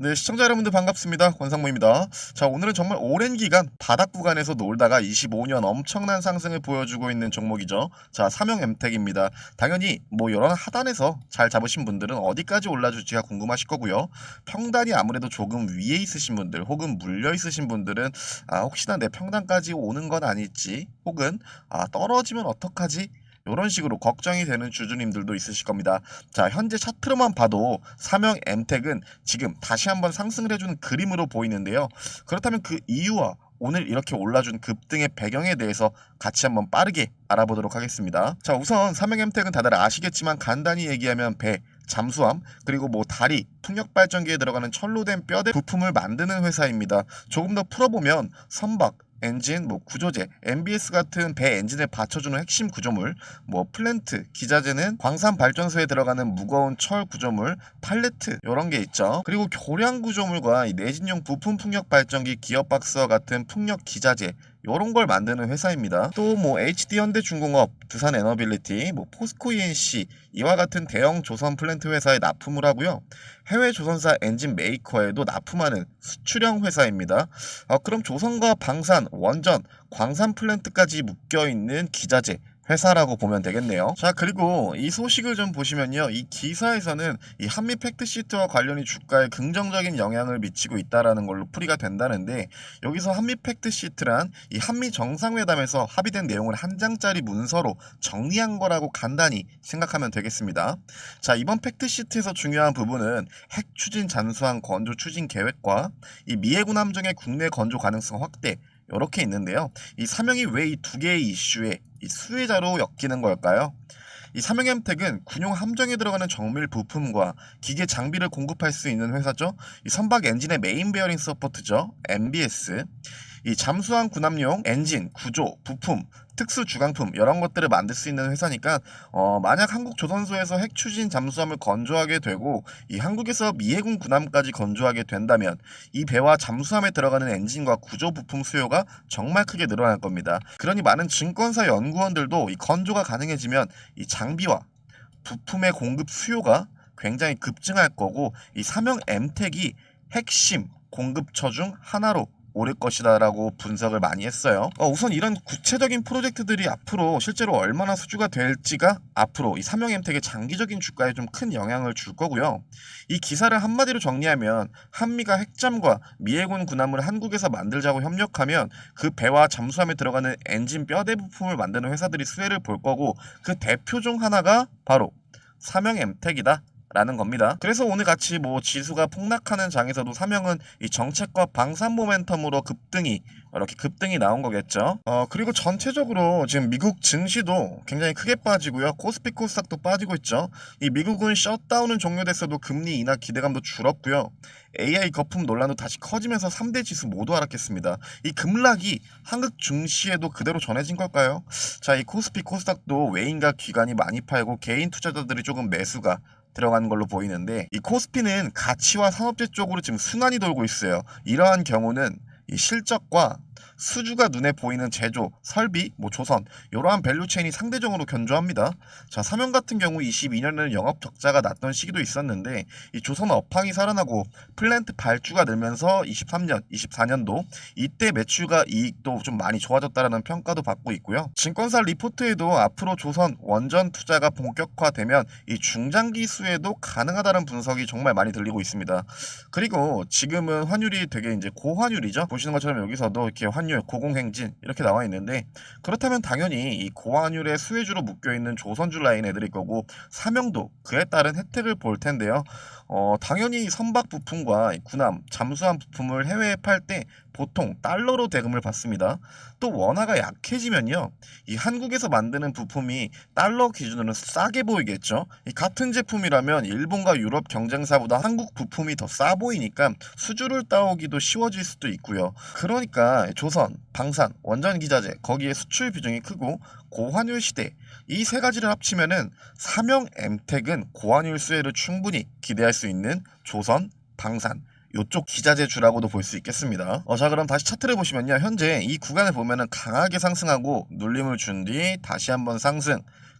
네, 시청자 여러분들 반갑습니다. 권상무입니다. 자, 오늘은 정말 오랜 기간 바닥 구간에서 놀다가 25년 엄청난 상승을 보여주고 있는 종목이죠. 자, 삼형 엠텍입니다. 당연히 뭐 이런 하단에서 잘 잡으신 분들은 어디까지 올라줄지가 궁금하실 거고요. 평단이 아무래도 조금 위에 있으신 분들 혹은 물려 있으신 분들은 혹시나 내 평단까지 오는 건 아닐지 혹은 떨어지면 어떡하지? 이런 식으로 걱정이 되는 주주님들도 있으실 겁니다. 자, 현재 차트로만 봐도 삼형 엠텍은 지금 다시 한번 상승을 해주는 그림으로 보이는데요. 그렇다면 그 이유와 오늘 이렇게 올라준 급등의 배경에 대해서 같이 한번 빠르게 알아보도록 하겠습니다. 자, 우선 삼형 엠텍은 다들 아시겠지만 간단히 얘기하면 배, 잠수함, 그리고 뭐 다리, 풍력발전기에 들어가는 철로 된 뼈대 부품을 만드는 회사입니다. 조금 더 풀어보면 선박, 엔진, 뭐 구조재, MBS 같은 배 엔진을 받쳐주는 핵심 구조물, 뭐 플랜트, 기자재는 광산 발전소에 들어가는 무거운 철 구조물, 팔레트 이런 게 있죠. 그리고 교량 구조물과 이 내진용 부품 풍력 발전기, 기어박스와 같은 풍력 기자재 이런 걸 만드는 회사입니다. 또 뭐 HD현대중공업, 두산에너빌리티, 뭐 포스코 ENC 이와 같은 대형 조선 플랜트 회사에 납품을 하고요. 해외 조선사 엔진 메이커에도 납품하는 수출형 회사입니다. 그럼 조선과 방산, 원전, 광산 플랜트까지 묶여있는 기자재 회사라고 보면 되겠네요. 자, 그리고 이 소식을 좀 보시면요. 이 기사에서는 이 한미 팩트시트와 관련이 주가에 긍정적인 영향을 미치고 있다라는 걸로 풀이가 된다는데, 여기서 한미 팩트시트란 이 한미 정상회담에서 합의된 내용을 한 장짜리 문서로 정리한 거라고 간단히 생각하면 되겠습니다. 자, 이번 팩트시트에서 중요한 부분은 핵 추진 잠수함 건조 추진 계획과 이 미해군 함정의 국내 건조 가능성 확대 이렇게 있는데요. 이 사명이 왜 이 두 개의 이슈에 이 수혜자로 엮이는 걸까요? 이 삼형엠텍은 군용 함정에 들어가는 정밀 부품과 기계 장비를 공급할 수 있는 회사죠. 이 선박 엔진의 메인 베어링 서포트죠. MBS. 이 잠수함 군함용 엔진, 구조, 부품, 특수 주강품 이런 것들을 만들 수 있는 회사니까 만약 한국 조선소에서 핵 추진 잠수함을 건조하게 되고 이 한국에서 미해군 군함까지 건조하게 된다면 이 배와 잠수함에 들어가는 엔진과 구조 부품 수요가 정말 크게 늘어날 겁니다. 그러니 많은 증권사 연구원들도 이 건조가 가능해지면 이 장비와 부품의 공급 수요가 굉장히 급증할 거고 이 삼형 엠텍이 핵심 공급처 중 하나로 오를 것이다라고 분석을 많이 했어요. 우선 이런 구체적인 프로젝트들이 앞으로 실제로 얼마나 수주가 될지가 앞으로 이 삼형엠텍의 장기적인 주가에 좀 큰 영향을 줄 거고요. 이 기사를 한마디로 정리하면 한미가 핵잠과 미해군 군함을 한국에서 만들자고 협력하면 그 배와 잠수함에 들어가는 엔진 뼈대 부품을 만드는 회사들이 수혜를 볼 거고, 그 대표 중 하나가 바로 삼형엠텍이다 라는 겁니다. 그래서 오늘 같이 뭐 지수가 폭락하는 장에서도 삼형은 이 정책과 방산 모멘텀으로 이렇게 급등이 나온 거겠죠. 그리고 전체적으로 지금 미국 증시도 굉장히 크게 빠지고요. 코스피 코스닥도 빠지고 있죠. 이 미국은 셧다운은 종료됐어도 금리 인하 기대감도 줄었고요. AI 거품 논란도 다시 커지면서 3대 지수 모두 하락했습니다. 이 급락이 한국 증시에도 그대로 전해진 걸까요? 자, 이 코스피 코스닥도 외인과 기관이 많이 팔고 개인 투자자들이 조금 매수가 들어간 걸로 보이는데, 이 코스피는 가치와 산업재 쪽으로 지금 순환이 돌고 있어요. 이러한 경우는 이 실적과 수주가 눈에 보이는 제조, 설비, 뭐 조선 이러한 밸류체인이 상대적으로 견조합니다. 자, 삼형 같은 경우 22년에는 영업 적자가 났던 시기도 있었는데 이 조선 업황이 살아나고 플랜트 발주가 늘면서 23년, 24년도 이때 매출과 이익도 좀 많이 좋아졌다라는 평가도 받고 있고요. 증권사 리포트에도 앞으로 조선 원전 투자가 본격화되면 이 중장기 수혜도 가능하다는 분석이 정말 많이 들리고 있습니다. 그리고 지금은 환율이 되게 이제 고환율이죠. 보시는 것처럼 여기서도 이렇게 환율, 고공행진 이렇게 나와 있는데, 그렇다면 당연히 이 고환율의 수혜주로 묶여있는 조선주 라인 애들일 거고 삼형도 그에 따른 혜택을 볼 텐데요. 당연히 선박 부품과 이 군함, 잠수함 부품을 해외에 팔 때 보통 달러로 대금을 받습니다. 또 원화가 약해지면요, 이 한국에서 만드는 부품이 달러 기준으로는 싸게 보이겠죠. 이 같은 제품이라면 일본과 유럽 경쟁사보다 한국 부품이 더 싸 보이니까 수주를 따오기도 쉬워질 수도 있고요. 그러니까 조선, 방산, 원전 기자재 거기에 수출 비중이 크고 고환율 시대, 이 세 가지를 합치면은 삼형 엠텍은 고환율 수혜를 충분히 기대할 수 있는 조선, 방산 요쪽 기자재주라고도 볼 수 있겠습니다. 자, 그럼 다시 차트를 보시면요, 현재 이 구간을 보면은 강하게 상승하고 눌림을 준 뒤 다시 한번 상승,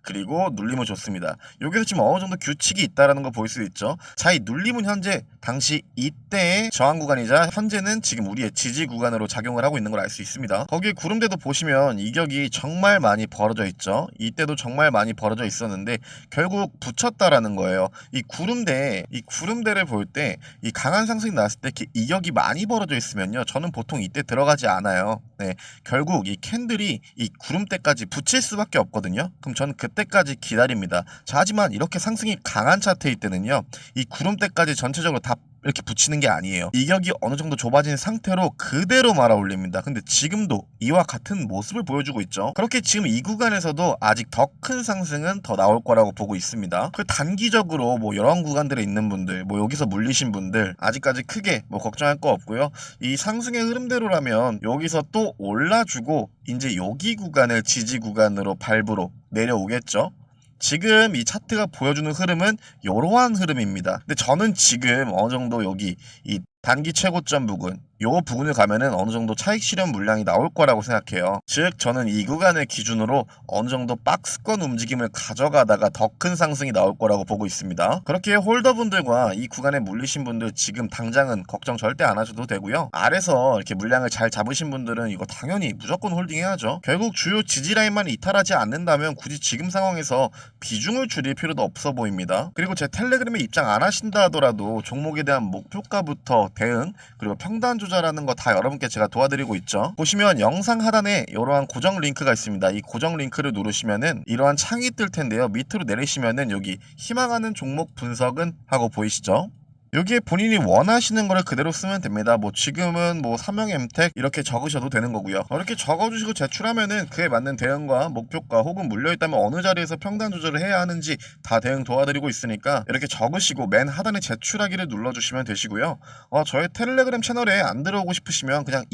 그리고 눌림은 좋습니다. 여기서 지금 어느 정도 규칙이 있다라는 거 보일 수 있죠. 자, 이 눌림은 현재 당시 이때의 저항 구간이자 현재는 지금 우리의 지지 구간으로 작용을 하고 있는 걸 알 수 있습니다. 거기에 구름대도 보시면 이격이 정말 많이 벌어져 있죠. 이때도 정말 많이 벌어져 있었는데 결국 붙였다라는 거예요. 이 구름대를 볼 때 이 강한 상승이 나왔을 때 이렇게 이격이 많이 벌어져 있으면요, 저는 보통 이때 들어가지 않아요. 네, 결국 이 캔들이 이 구름대까지 붙일 수밖에 없거든요. 그럼 저는 그때까지 기다립니다. 자, 하지만 이렇게 상승이 강한 차트일 때는요, 이 구름대까지 전체적으로 다 이렇게 붙이는 게 아니에요. 이격이 어느 정도 좁아진 상태로 그대로 말아 올립니다. 근데 지금도 이와 같은 모습을 보여주고 있죠. 그렇게 지금 이 구간에서도 아직 더 큰 상승은 더 나올 거라고 보고 있습니다. 그 단기적으로 뭐 이런 구간들에 있는 분들, 뭐 여기서 물리신 분들 아직까지 크게 뭐 걱정할 거 없고요. 이 상승의 흐름대로라면 여기서 또 올라주고 이제 여기 구간을 지지 구간으로 밟으로 내려오겠죠. 지금 이 차트가 보여주는 흐름은 이러한 흐름입니다. 근데 저는 지금 어느 정도 여기 이 단기 최고점 부근, 요 부근을 가면은 어느 정도 차익 실현 물량이 나올 거라고 생각해요. 즉 저는 이 구간을 기준으로 어느 정도 박스권 움직임을 가져가다가 더 큰 상승이 나올 거라고 보고 있습니다. 그렇게 홀더분들과 이 구간에 물리신 분들 지금 당장은 걱정 절대 안 하셔도 되고요. 아래서 이렇게 물량을 잘 잡으신 분들은 이거 당연히 무조건 홀딩해야죠. 결국 주요 지지라인만 이탈하지 않는다면 굳이 지금 상황에서 비중을 줄일 필요도 없어 보입니다. 그리고 제 텔레그램에 입장 안 하신다 하더라도 종목에 대한 목표가부터 대응, 그리고 평단 조절하는 거 다 여러분께 제가 도와드리고 있죠. 보시면 영상 하단에 이러한 고정 링크가 있습니다. 이 고정 링크를 누르시면은 이러한 창이 뜰 텐데요. 밑으로 내리시면은 여기 희망하는 종목 분석은 하고 보이시죠? 여기에 본인이 원하시는 거를 그대로 쓰면 됩니다. 뭐 지금은 뭐 삼형 엠텍 이렇게 적으셔도 되는 거고요. 이렇게 적어주시고 제출하면은 그에 맞는 대응과 목표가 혹은 물려있다면 어느 자리에서 평단 조절을 해야 하는지 다 대응 도와드리고 있으니까 이렇게 적으시고 맨 하단에 제출하기를 눌러주시면 되시고요. 저의 텔레그램 채널에 안 들어오고 싶으시면 그냥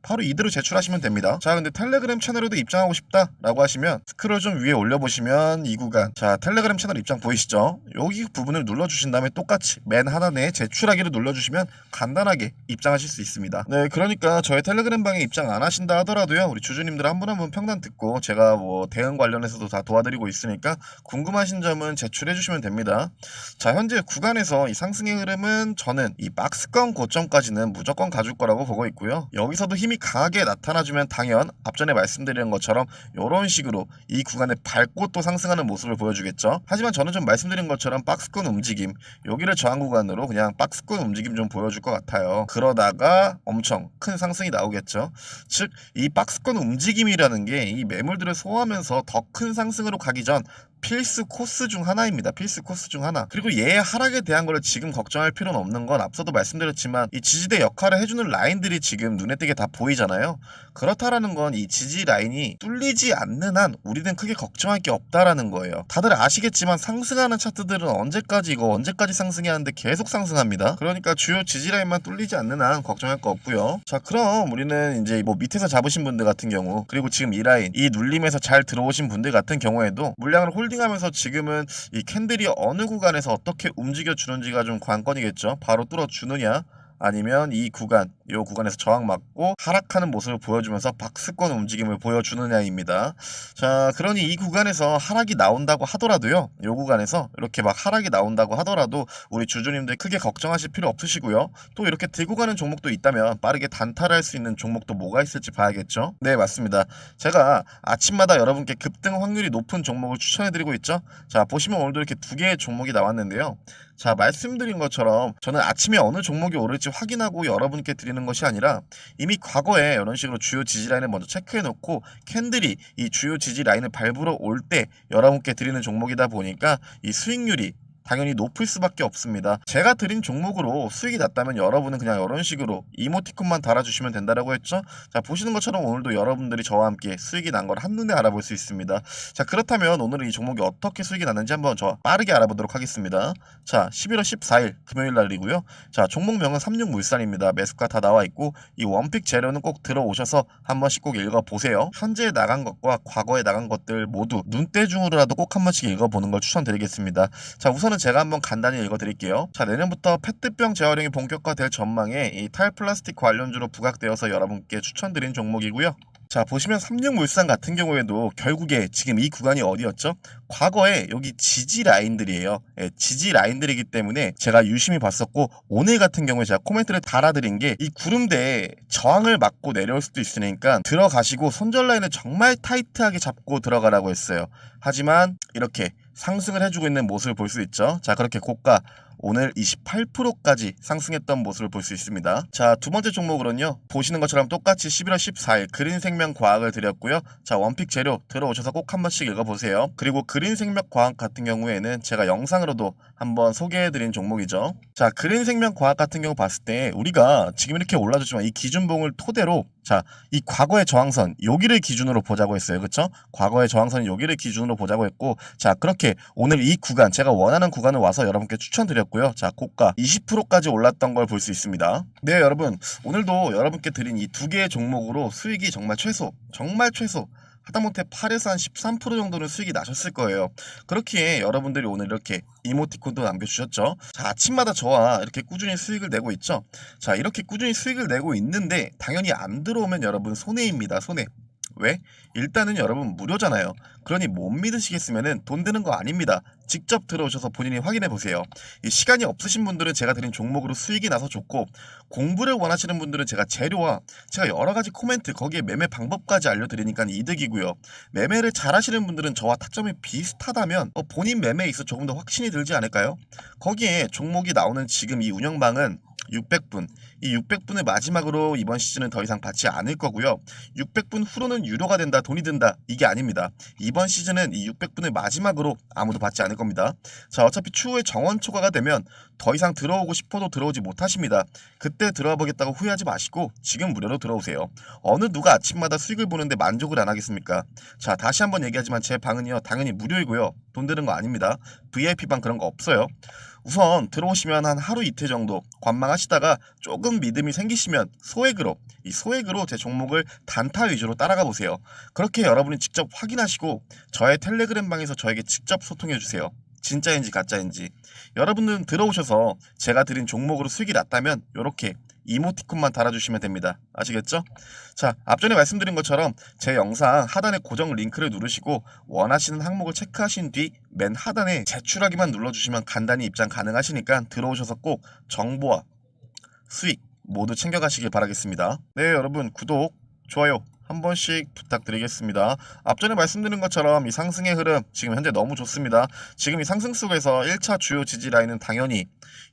바로 이대로 제출하시면 됩니다. 자, 근데 텔레그램 채널에도 입장하고 싶다라고 하시면 스크롤 좀 위에 올려보시면 이 구간, 자, 텔레그램 채널 입장 보이시죠? 여기 부분을 눌러주신 다음에 똑같이 맨 하단에 제출하기를 눌러주시면 간단하게 입장하실 수 있습니다. 네, 그러니까 저희 텔레그램 방에 입장 안 하신다 하더라도요, 우리 주주님들 한 분 한 분 평단 듣고 제가 뭐 대응 관련해서도 다 도와드리고 있으니까 궁금하신 점은 제출해 주시면 됩니다. 자, 현재 구간에서 이 상승의 흐름은 저는 이 박스권 고점까지는 무조건 가줄 거라고 보고 있고요. 여기서도 힘이 강하게 나타나주면 당연 앞전에 말씀드린 것처럼 이런 식으로 이 구간에 밟고 또 상승하는 모습을 보여주겠죠. 하지만 저는 좀 말씀드린 것처럼 박스권 움직임, 여기를 저항 구간으로 그냥 박스권 움직임 좀 보여줄 것 같아요. 그러다가 엄청 큰 상승이 나오겠죠. 즉 이 박스권 움직임이라는 게 이 매물들을 소화하면서 더 큰 상승으로 가기 전 필수 코스 중 하나입니다. 필수 코스 중 하나. 그리고 얘의 하락에 대한 거를 지금 걱정할 필요는 없는 건 앞서도 말씀드렸지만 이 지지대 역할을 해주는 라인들이 지금 눈에 띄게 다 보이잖아요. 그렇다라는 건 이 지지 라인이 뚫리지 않는 한 우리는 크게 걱정할 게 없다라는 거예요. 다들 아시겠지만 상승하는 차트들은 언제까지 상승해야 하는데 계속 상승합니다. 그러니까 주요 지지 라인만 뚫리지 않는 한 걱정할 거 없고요. 자, 그럼 우리는 이제 뭐 밑에서 잡으신 분들 같은 경우, 그리고 지금 이 라인, 이 눌림에서 잘 들어오신 분들 같은 경우에도 물량을 홀딩하면서 지금은 이 캔들이 어느 구간에서 어떻게 움직여 주는지가 좀 관건이겠죠. 바로 뚫어주느냐, 아니면 이 구간에서 저항 맞고 하락하는 모습을 보여주면서 박스권 움직임을 보여주느냐입니다. 자, 그러니 이 구간에서 하락이 나온다고 하더라도요, 이 구간에서 이렇게 막 하락이 나온다고 하더라도 우리 주주님들 크게 걱정하실 필요 없으시고요. 또 이렇게 들고 가는 종목도 있다면 빠르게 단타를 할 수 있는 종목도 뭐가 있을지 봐야겠죠. 네, 맞습니다. 제가 아침마다 여러분께 급등 확률이 높은 종목을 추천해드리고 있죠. 자, 보시면 오늘도 이렇게 두 개의 종목이 나왔는데요. 자, 말씀드린 것처럼 저는 아침에 어느 종목이 오를지 확인하고 여러분께 드리는 것이 아니라 이미 과거에 이런 식으로 주요 지지라인을 먼저 체크해 놓고 캔들이 이 주요 지지라인을 밟으러 올 때 여러분께 드리는 종목이다 보니까 이 수익률이 당연히 높을 수밖에 없습니다. 제가 드린 종목으로 수익이 났다면 여러분은 그냥 이런 식으로 이모티콘만 달아주시면 된다라고 했죠. 자, 보시는 것처럼 오늘도 여러분들이 저와 함께 수익이 난 걸 한눈에 알아볼 수 있습니다. 자, 그렇다면 오늘은 이 종목이 어떻게 수익이 났는지 한번 저 빠르게 알아보도록 하겠습니다. 자, 11월 14일 금요일 날이고요. 자, 종목명은 삼육물산입니다. 매수가 다 나와 있고 이 원픽 재료는 꼭 들어오셔서 한 번씩 꼭 읽어보세요. 현재 나간 것과 과거에 나간 것들 모두 눈대중으로라도 꼭 한 번씩 읽어보는 걸 추천드리겠습니다. 자, 우선은 제가 한번 간단히 읽어드릴게요. 자, 내년부터 페트병 재활용이 본격화될 전망에 이 탈플라스틱 관련주로 부각되어서 여러분께 추천드린 종목이고요. 자, 보시면 삼육물산 같은 경우에도 결국에 지금 이 구간이 어디였죠? 과거에 여기 지지 라인들이에요. 예, 지지 라인들이기 때문에 제가 유심히 봤었고, 오늘 같은 경우에 제가 코멘트를 달아드린 게 이 구름대에 저항을 맞고 내려올 수도 있으니까 들어가시고 손절 라인을 정말 타이트하게 잡고 들어가라고 했어요. 하지만 이렇게 상승을 해주고 있는 모습을 볼 수 있죠. 자, 그렇게 고가 오늘 28%까지 상승했던 모습을 볼 수 있습니다. 자, 두 번째 종목으로는요, 보시는 것처럼 똑같이 11월 14일 그린생명과학을 드렸고요. 자, 원픽 재료 들어오셔서 꼭 한 번씩 읽어보세요. 그리고 그린생명과학 같은 경우에는 제가 영상으로도 한번 소개해드린 종목이죠. 자, 그린생명과학 같은 경우 봤을 때 우리가 지금 이렇게 올라줬지만 이 기준봉을 토대로, 자, 이 과거의 저항선 여기를 기준으로 보자고 했어요. 그쵸? 과거의 저항선 여기를 기준으로 보자고 했고, 자, 그렇게 오늘 이 구간, 제가 원하는 구간을 와서 여러분께 추천드렸고요. 자, 고가 20%까지 올랐던 걸 볼 수 있습니다. 네, 여러분, 오늘도 여러분께 드린 이 두 개의 종목으로 수익이 정말 최소, 하다못해 8에서 한 13% 정도는 수익이 나셨을 거예요. 그렇기에 여러분들이 오늘 이렇게 이모티콘도 남겨주셨죠. 자, 아침마다 저와 이렇게 꾸준히 수익을 내고 있죠. 자, 이렇게 꾸준히 수익을 내고 있는데 당연히 안 들어오면 여러분 손해입니다. 손해. 왜? 일단은 여러분 무료잖아요. 그러니 못 믿으시겠으면은 돈 드는 거 아닙니다. 직접 들어오셔서 본인이 확인해 보세요. 이 시간이 없으신 분들은 제가 드린 종목으로 수익이 나서 좋고, 공부를 원하시는 분들은 제가 재료와 제가 여러 가지 코멘트 거기에 매매 방법까지 알려드리니까 이득이고요. 매매를 잘 하시는 분들은 저와 타점이 비슷하다면 본인 매매에 있어 조금 더 확신이 들지 않을까요? 거기에 종목이 나오는 지금 이 운영방은 600분, 이 600분을 마지막으로 이번 시즌은 더 이상 받지 않을 거고요. 600분 후로는 유료가 된다, 돈이 든다, 이게 아닙니다. 이번 시즌은 이 600분을 마지막으로 아무도 받지 않을 겁니다. 자, 어차피 추후에 정원 초과가 되면 더 이상 들어오고 싶어도 들어오지 못하십니다. 그때 들어와 보겠다고 후회하지 마시고 지금 무료로 들어오세요. 어느 누가 아침마다 수익을 보는데 만족을 안 하겠습니까? 자, 다시 한번 얘기하지만 제 방은요, 당연히 무료이고요. 돈 드는 거 아닙니다. VIP방 그런 거 없어요. 우선 들어오시면 한 하루 이틀 정도 관망하시다가 조금 믿음이 생기시면 소액으로 제 종목을 단타 위주로 따라가 보세요. 그렇게 여러분이 직접 확인하시고 저의 텔레그램 방에서 저에게 직접 소통해 주세요. 진짜인지 가짜인지. 여러분들은 들어오셔서 제가 드린 종목으로 수익이 났다면 이렇게 이모티콘만 달아주시면 됩니다. 아시겠죠? 자, 앞전에 말씀드린 것처럼 제 영상 하단에 고정 링크를 누르시고 원하시는 항목을 체크하신 뒤 맨 하단에 제출하기만 눌러주시면 간단히 입장 가능하시니까 들어오셔서 꼭 정보와 수익 모두 챙겨가시길 바라겠습니다. 네, 여러분, 구독, 좋아요 한 번씩 부탁드리겠습니다. 앞전에 말씀드린 것처럼 이 상승의 흐름 지금 현재 너무 좋습니다. 지금 이 상승 속에서 1차 주요 지지 라인은 당연히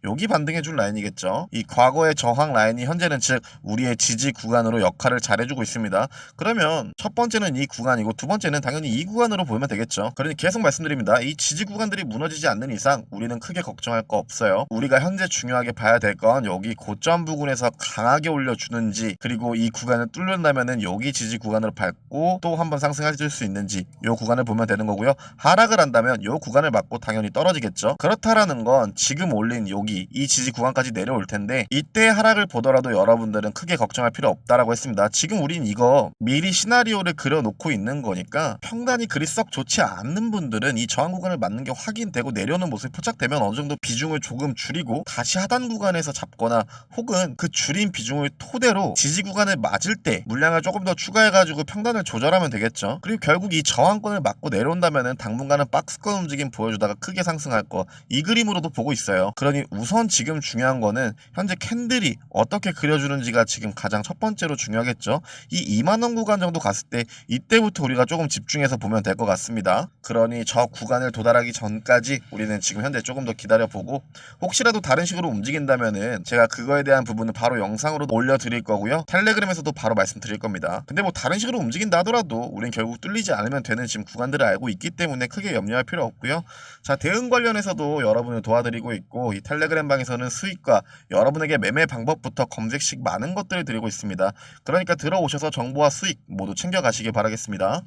여기 반등해줄 라인이겠죠. 이 과거의 저항 라인이 현재는 즉 우리의 지지 구간으로 역할을 잘해주고 있습니다. 그러면 첫 번째는 이 구간이고 두 번째는 당연히 이 구간으로 보면 되겠죠. 그러니 계속 말씀드립니다. 이 지지 구간들이 무너지지 않는 이상 우리는 크게 걱정할 거 없어요. 우리가 현재 중요하게 봐야 될 건 여기 고점 부근에서 강하게 올려주는지, 그리고 이 구간을 뚫는다면은 여기 지지 구간으로 밟고 또 한번 상승해줄 수 있는지 이 구간을 보면 되는 거고요. 하락을 한다면 이 구간을 맞고 당연히 떨어지겠죠. 그렇다라는 건 지금 올린 여기 이 지지 구간까지 내려올 텐데 이때 하락을 보더라도 여러분들은 크게 걱정할 필요 없다라고 했습니다. 지금 우린 이거 미리 시나리오를 그려놓고 있는 거니까 평단이 그리 썩 좋지 않는 분들은 이 저항 구간을 맞는 게 확인되고 내려오는 모습이 포착되면 어느 정도 비중을 조금 줄이고 다시 하단 구간에서 잡거나 혹은 그 줄인 비중을 토대로 지지 구간을 맞을 때 물량을 조금 더 추가해가지고 평단을 조절하면 되겠죠. 그리고 결국 이 저항권을 맞고 내려온다면은 당분간은 박스권 움직임 보여주다가 크게 상승할 거, 이 그림으로도 보고 있어요. 그러니 우선 지금 중요한 거는 현재 캔들이 어떻게 그려주는지가 지금 가장 첫 번째로 중요하겠죠. 이 2만원 구간 정도 갔을 때 이때부터 우리가 조금 집중해서 보면 될 것 같습니다. 그러니 저 구간을 도달하기 전까지 우리는 지금 현재 조금 더 기다려보고 혹시라도 다른 식으로 움직인다면은 제가 그거에 대한 부분은 바로 영상으로 올려드릴 거고요. 텔레그램에서도 바로 말씀드릴 겁니다. 근데 뭐 다른 식으로 움직인다 하더라도 우린 결국 뚫리지 않으면 되는 지금 구간들을 알고 있기 때문에 크게 염려할 필요 없고요. 자, 대응 관련해서도 여러분을 도와드리고 있고 이 텔레그램 방에서는 수익과 여러분에게 매매 방법부터 검색식 많은 것들을 드리고 있습니다. 그러니까 들어오셔서 정보와 수익 모두 챙겨가시길 바라겠습니다.